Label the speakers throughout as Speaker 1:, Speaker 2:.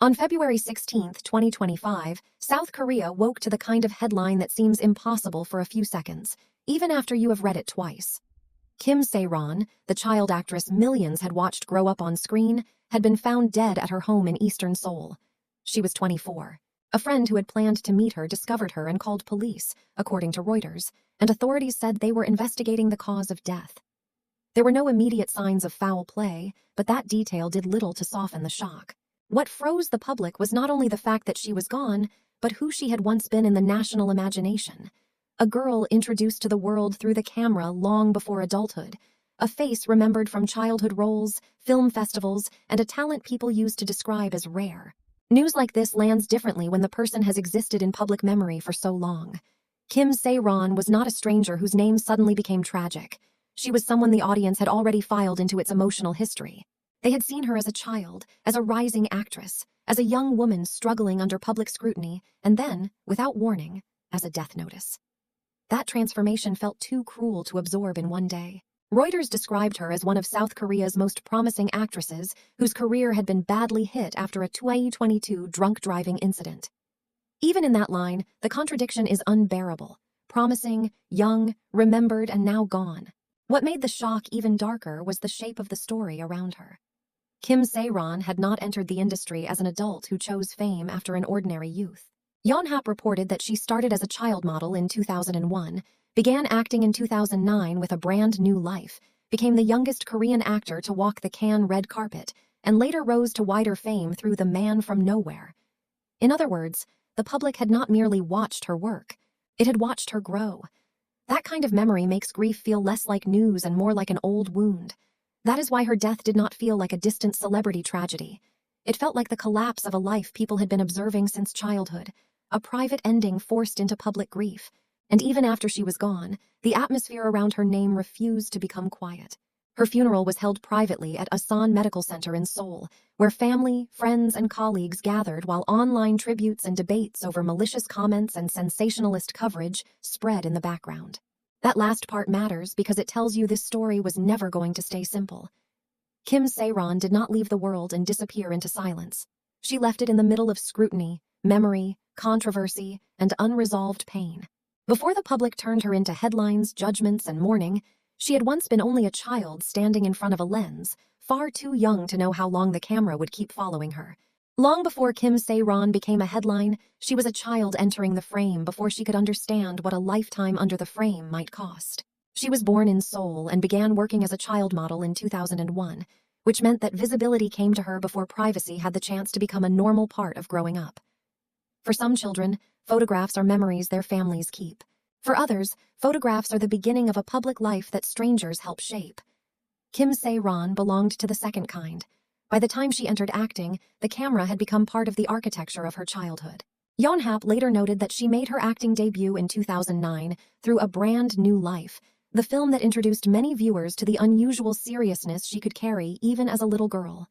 Speaker 1: On February 16, 2025, South Korea woke to the kind of headline that seems impossible for a few seconds, even after you have read it twice. Kim Sae-ron, the child actress millions had watched grow up on screen, had been found dead at her home in eastern Seoul. She was 24. A friend who had planned to meet her discovered her and called police, according to Reuters, and authorities said they were investigating the cause of death. There were no immediate signs of foul play, but that detail did little to soften the shock. What froze the public was not only the fact that she was gone, but who she had once been in the national imagination. A girl introduced to the world through the camera long before adulthood, a face remembered from childhood roles, film festivals, and a talent people used to describe as rare. News like this lands differently when the person has existed in public memory for so long. Kim Sae-ron was not a stranger whose name suddenly became tragic. She was someone the audience had already filed into its emotional history. They had seen her as a child, as a rising actress, as a young woman struggling under public scrutiny, and then, without warning, as a death notice. That transformation felt too cruel to absorb in one day. Reuters described her as one of South Korea's most promising actresses whose career had been badly hit after a 2022 drunk driving incident. Even in that line, the contradiction is unbearable. Promising, young, remembered, and now gone. What made the shock even darker was the shape of the story around her. Kim Sae-ron had not entered the industry as an adult who chose fame after an ordinary youth. Yonhap reported that she started as a child model in 2001, began acting in 2009 with a brand new life, became the youngest Korean actor to walk the Cannes red carpet, and later rose to wider fame through The Man from Nowhere. In other words, the public had not merely watched her work, it had watched her grow. That kind of memory makes grief feel less like news and more like an old wound. That is why her death did not feel like a distant celebrity tragedy. It felt like the collapse of a life people had been observing since childhood, a private ending forced into public grief. And even after she was gone, the atmosphere around her name refused to become quiet. Her funeral was held privately at Asan Medical Center in Seoul, where family, friends, and colleagues gathered while online tributes and debates over malicious comments and sensationalist coverage spread in the background. That last part matters because it tells you this story was never going to stay simple. Kim Sae-ron did not leave the world and disappear into silence. She left it in the middle of scrutiny, memory, controversy, and unresolved pain. Before the public turned her into headlines, judgments, and mourning, she had once been only a child standing in front of a lens, far too young to know how long the camera would keep following her. Long before Kim Sae-ron became a headline, she was a child entering the frame before she could understand what a lifetime under the frame might cost. She was born in Seoul and began working as a child model in 2001, which meant that visibility came to her before privacy had the chance to become a normal part of growing up. For some children, photographs are memories their families keep. For others, photographs are the beginning of a public life that strangers help shape. Kim Sae-ron belonged to the second kind. By the time she entered acting, the camera had become part of the architecture of her childhood. Yonhap later noted that she made her acting debut in 2009 through A Brand New Life, the film that introduced many viewers to the unusual seriousness she could carry even as a little girl.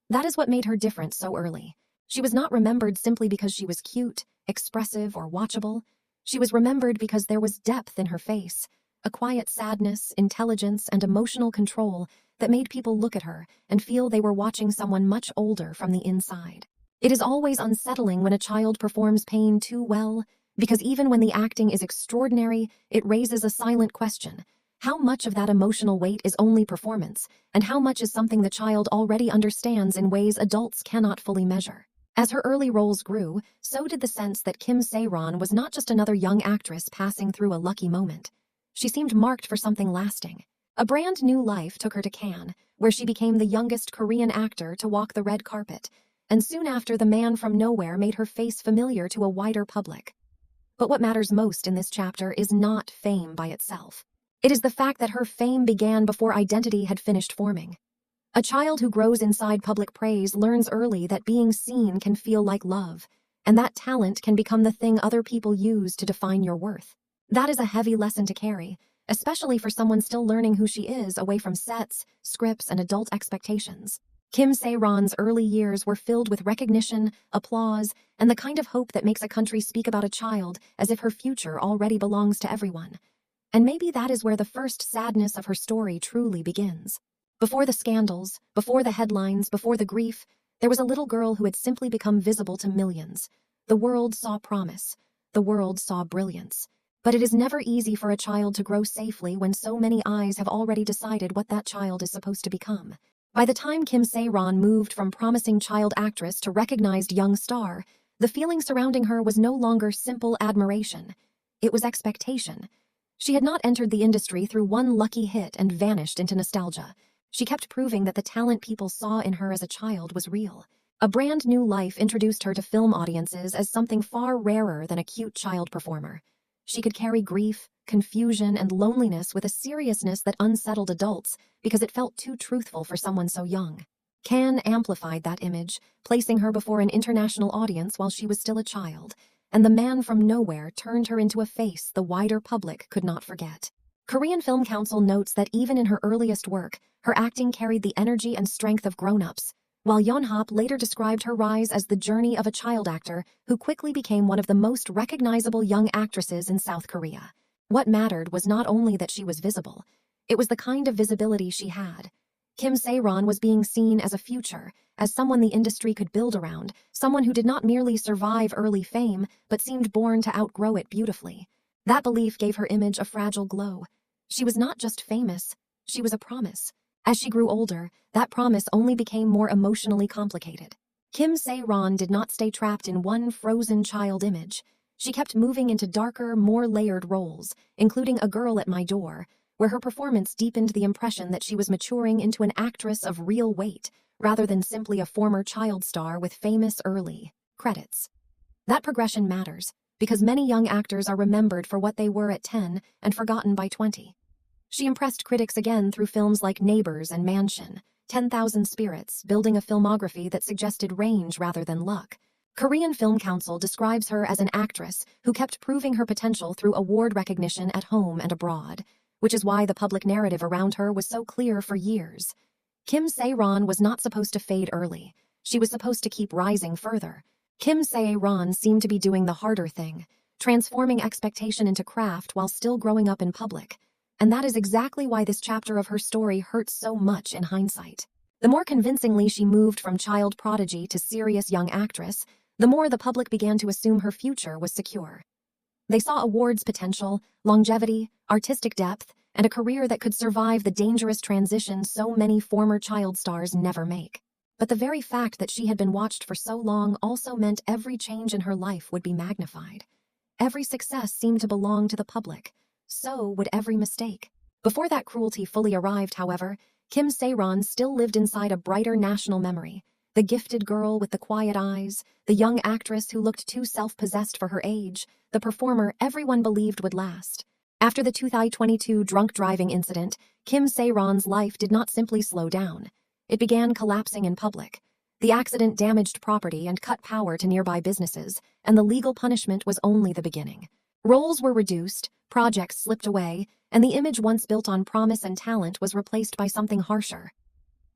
Speaker 1: That is what made her different so early. She was not remembered simply because she was cute, expressive, or watchable. She was remembered because there was depth in her face, a quiet sadness, intelligence, and emotional control that made people look at her and feel they were watching someone much older from the inside. It is always unsettling when a child performs pain too well, because even when the acting is extraordinary, it raises a silent question. How much of that emotional weight is only performance, and how much is something the child already understands in ways adults cannot fully measure? As her early roles grew, so did the sense that Kim Sae-ron was not just another young actress passing through a lucky moment. She seemed marked for something lasting. A Brand New Life took her to Cannes, where she became the youngest Korean actor to walk the red carpet, and soon after The Man from Nowhere made her face familiar to a wider public. But what matters most in this chapter is not fame by itself. It is the fact that her fame began before identity had finished forming. A child who grows inside public praise learns early that being seen can feel like love, and that talent can become the thing other people use to define your worth. That is a heavy lesson to carry, especially for someone still learning who she is away from sets, scripts, and adult expectations. Kim Sae-ron's early years were filled with recognition, applause, and the kind of hope that makes a country speak about a child as if her future already belongs to everyone. And maybe that is where the first sadness of her story truly begins. Before the scandals, before the headlines, before the grief, There was a little girl who had simply become visible to millions. The world saw promise. The world saw brilliance. But it is never easy for a child to grow safely when so many eyes have already decided what that child is supposed to become. By the time Kim Sae-ron moved from promising child actress to recognized young star, the feeling surrounding her was no longer simple admiration. It was expectation. She had not entered the industry through one lucky hit and vanished into nostalgia. She kept proving that the talent people saw in her as a child was real. A brand new life introduced her to film audiences as something far rarer than a cute child performer. She could carry grief, confusion, and loneliness with a seriousness that unsettled adults because it felt too truthful for someone so young. Can amplified that image, placing her before an international audience while she was still a child, and the man from nowhere turned her into a face the wider public could not forget. Korean Film Council notes that even in her earliest work, her acting carried the energy and strength of grown-ups, while Yonhap later described her rise as the journey of a child actor who quickly became one of the most recognizable young actresses in South Korea. What mattered was not only that she was visible, it was the kind of visibility she had. Kim Sae-ron was being seen as a future, as someone the industry could build around, someone who did not merely survive early fame, but seemed born to outgrow it beautifully. That belief gave her image a fragile glow. She was not just famous, she was a promise. As she grew older, that promise only became more emotionally complicated. Kim Sae-ron did not stay trapped in one frozen child image. She kept moving into darker, more layered roles, including A Girl at My Door, where her performance deepened the impression that she was maturing into an actress of real weight, rather than simply a former child star with famous early credits. That progression matters, because many young actors are remembered for what they were at 10 and forgotten by 20. She impressed critics again through films like Neighbors and Mansion, 10,000 Spirits, building a filmography that suggested range rather than luck. Korean Film Council describes her as an actress who kept proving her potential through award recognition at home and abroad, which is why the public narrative around her was so clear for years. Kim Sae-ron was not supposed to fade early. She was supposed to keep rising further. Kim Sae-ron seemed to be doing the harder thing, transforming expectation into craft while still growing up in public. And that is exactly why this chapter of her story hurts so much in hindsight. The more convincingly she moved from child prodigy to serious young actress, the more the public began to assume her future was secure. They saw awards potential, longevity, artistic depth, and a career that could survive the dangerous transition so many former child stars never make. But the very fact that she had been watched for so long also meant every change in her life would be magnified. Every success seemed to belong to the public. So would every mistake. Before that cruelty fully arrived, however, Kim Sae-ron still lived inside a brighter national memory. The gifted girl with the quiet eyes, the young actress who looked too self-possessed for her age, the performer everyone believed would last. After the 2022 drunk driving incident, Kim Sae-ron's life did not simply slow down. It began collapsing in public. The accident damaged property and cut power to nearby businesses, and the legal punishment was only the beginning. Roles were reduced, projects slipped away, and the image once built on promise and talent was replaced by something harsher.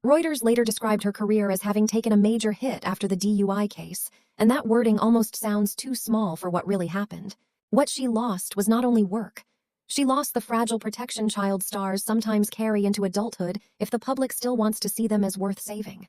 Speaker 1: Reuters later described her career as having taken a major hit after the DUI case, and that wording almost sounds too small for what really happened. What she lost was not only work. She lost the fragile protection child stars sometimes carry into adulthood if the public still wants to see them as worth saving.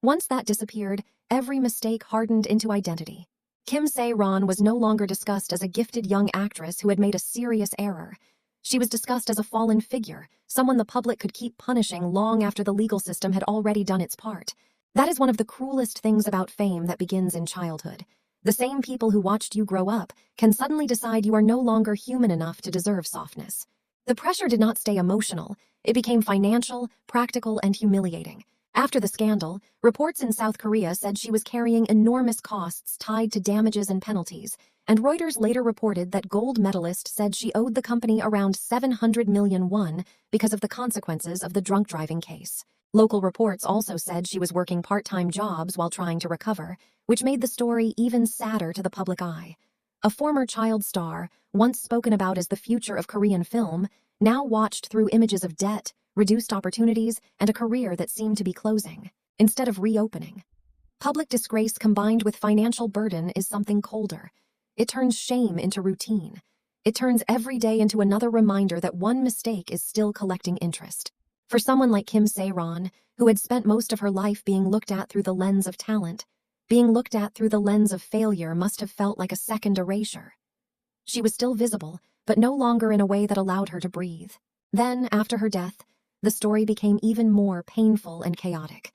Speaker 1: Once that disappeared, every mistake hardened into identity. Kim Sae-ron was no longer discussed as a gifted young actress who had made a serious error. She was discussed as a fallen figure, someone the public could keep punishing long after the legal system had already done its part. That is one of the cruelest things about fame that begins in childhood. The same people who watched you grow up can suddenly decide you are no longer human enough to deserve softness. The pressure did not stay emotional. It became financial, practical, and humiliating. After the scandal, reports in South Korea said she was carrying enormous costs tied to damages and penalties, and Reuters later reported that gold medalist said she owed the company around 700 million won because of the consequences of the drunk driving case. Local reports also said she was working part-time jobs while trying to recover, which made the story even sadder to the public eye. A former child star, once spoken about as the future of Korean film, now watched through images of debt, reduced opportunities, and a career that seemed to be closing, instead of reopening. Public disgrace combined with financial burden is something colder. It turns shame into routine. It turns every day into another reminder that one mistake is still collecting interest. For someone like Kim Sae-ron, who had spent most of her life being looked at through the lens of talent, being looked at through the lens of failure must have felt like a second erasure. She was still visible, but no longer in a way that allowed her to breathe. Then, after her death, the story became even more painful and chaotic.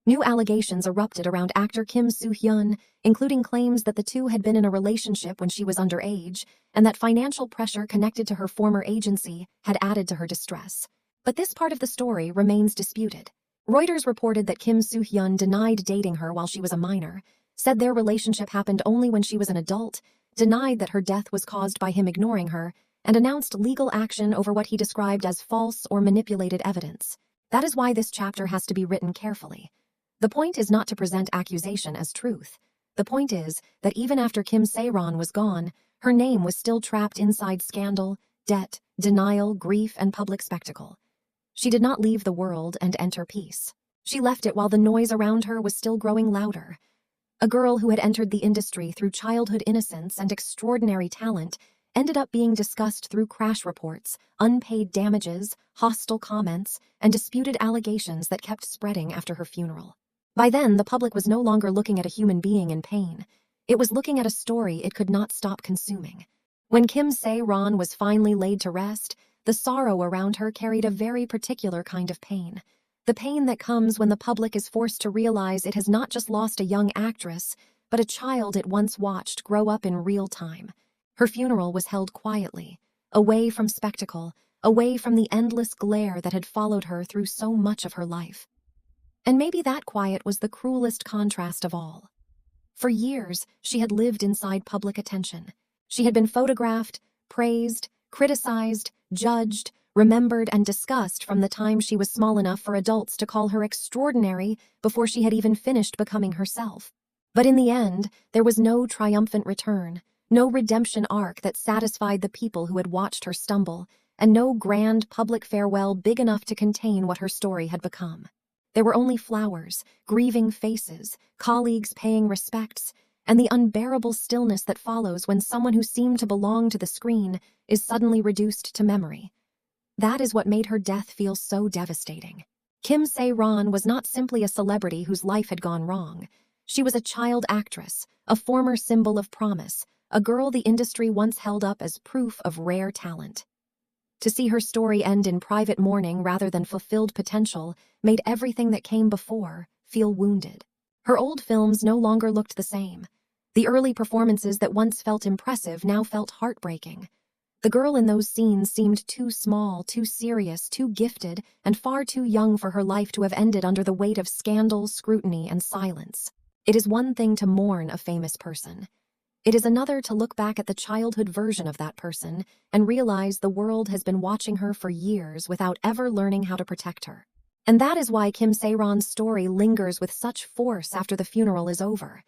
Speaker 1: New allegations erupted around actor Kim Soo-hyun, including claims that the two had been in a relationship when she was underage, and that financial pressure connected to her former agency had added to her distress. But this part of the story remains disputed. Reuters reported that Kim Soo-hyun denied dating her while she was a minor, said their relationship happened only when she was an adult, denied that her death was caused by him ignoring her, and announced legal action over what he described as false or manipulated evidence. That is why this chapter has to be written carefully. The point is not to present accusation as truth. The point is that even after Kim Sae-ron was gone, her name was still trapped inside scandal, debt, denial, grief, and public spectacle. She did not leave the world and enter peace. She left it while the noise around her was still growing louder. A girl who had entered the industry through childhood innocence and extraordinary talent ended up being discussed through crash reports, unpaid damages, hostile comments, and disputed allegations that kept spreading after her funeral. By then, the public was no longer looking at a human being in pain. It was looking at a story it could not stop consuming. When Kim Sae-ron was finally laid to rest, the sorrow around her carried a very particular kind of pain. The pain that comes when the public is forced to realize it has not just lost a young actress, but a child it once watched grow up in real time. Her funeral was held quietly, away from spectacle, away from the endless glare that had followed her through so much of her life. And maybe that quiet was the cruelest contrast of all. For years, she had lived inside public attention. She had been photographed, praised, criticized, judged, remembered, and discussed from the time she was small enough for adults to call her extraordinary before she had even finished becoming herself. But in the end, there was no triumphant return, no redemption arc that satisfied the people who had watched her stumble, and no grand public farewell big enough to contain what her story had become. There were only flowers, grieving faces, colleagues paying respects, and the unbearable stillness that follows when someone who seemed to belong to the screen is suddenly reduced to memory. That is what made her death feel so devastating. Kim Sae-ron was not simply a celebrity whose life had gone wrong. She was a child actress, a former symbol of promise, a girl the industry once held up as proof of rare talent. To see her story end in private mourning rather than fulfilled potential made everything that came before feel wounded. Her old films no longer looked the same. The early performances that once felt impressive now felt heartbreaking. The girl in those scenes seemed too small, too serious, too gifted, and far too young for her life to have ended under the weight of scandal, scrutiny, and silence. It is one thing to mourn a famous person. It is another to look back at the childhood version of that person and realize the world has been watching her for years without ever learning how to protect her. And that is why Kim Sae-ron's story lingers with such force after the funeral is over.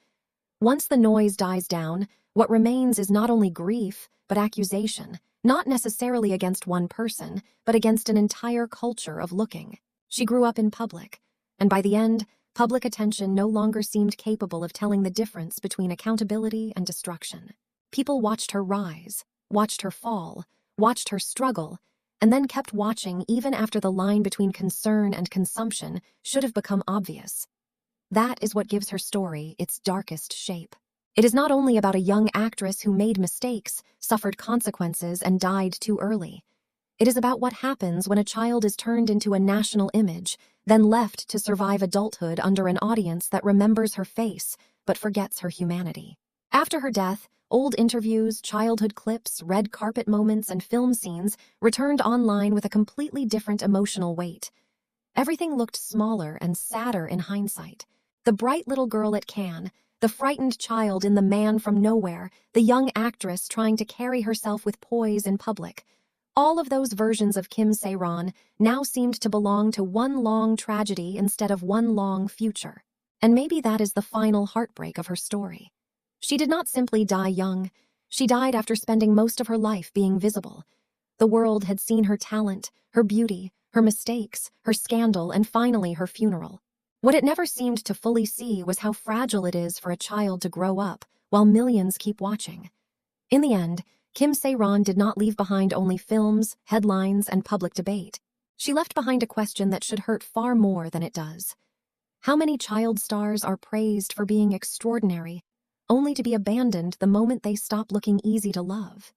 Speaker 1: Once the noise dies down, what remains is not only grief, but accusation, not necessarily against one person, but against an entire culture of looking. She grew up in public, and by the end, public attention no longer seemed capable of telling the difference between accountability and destruction. People watched her rise, watched her fall, watched her struggle, and then kept watching even after the line between concern and consumption should have become obvious. That is what gives her story its darkest shape. It is not only about a young actress who made mistakes, suffered consequences, and died too early. It is about what happens when a child is turned into a national image, then left to survive adulthood under an audience that remembers her face but forgets her humanity. After her death, old interviews, childhood clips, red carpet moments, and film scenes returned online with a completely different emotional weight. Everything looked smaller and sadder in hindsight. The bright little girl at Cannes, the frightened child in The Man from Nowhere, the young actress trying to carry herself with poise in public. All of those versions of Kim Sae-ron now seemed to belong to one long tragedy instead of one long future. And maybe that is the final heartbreak of her story. She did not simply die young. She died after spending most of her life being visible. The world had seen her talent, her beauty, her mistakes, her scandal, and finally her funeral. What it never seemed to fully see was how fragile it is for a child to grow up while millions keep watching. In the end, Kim Sae-ron did not leave behind only films, headlines, and public debate. She left behind a question that should hurt far more than it does. How many child stars are praised for being extraordinary, only to be abandoned the moment they stop looking easy to love?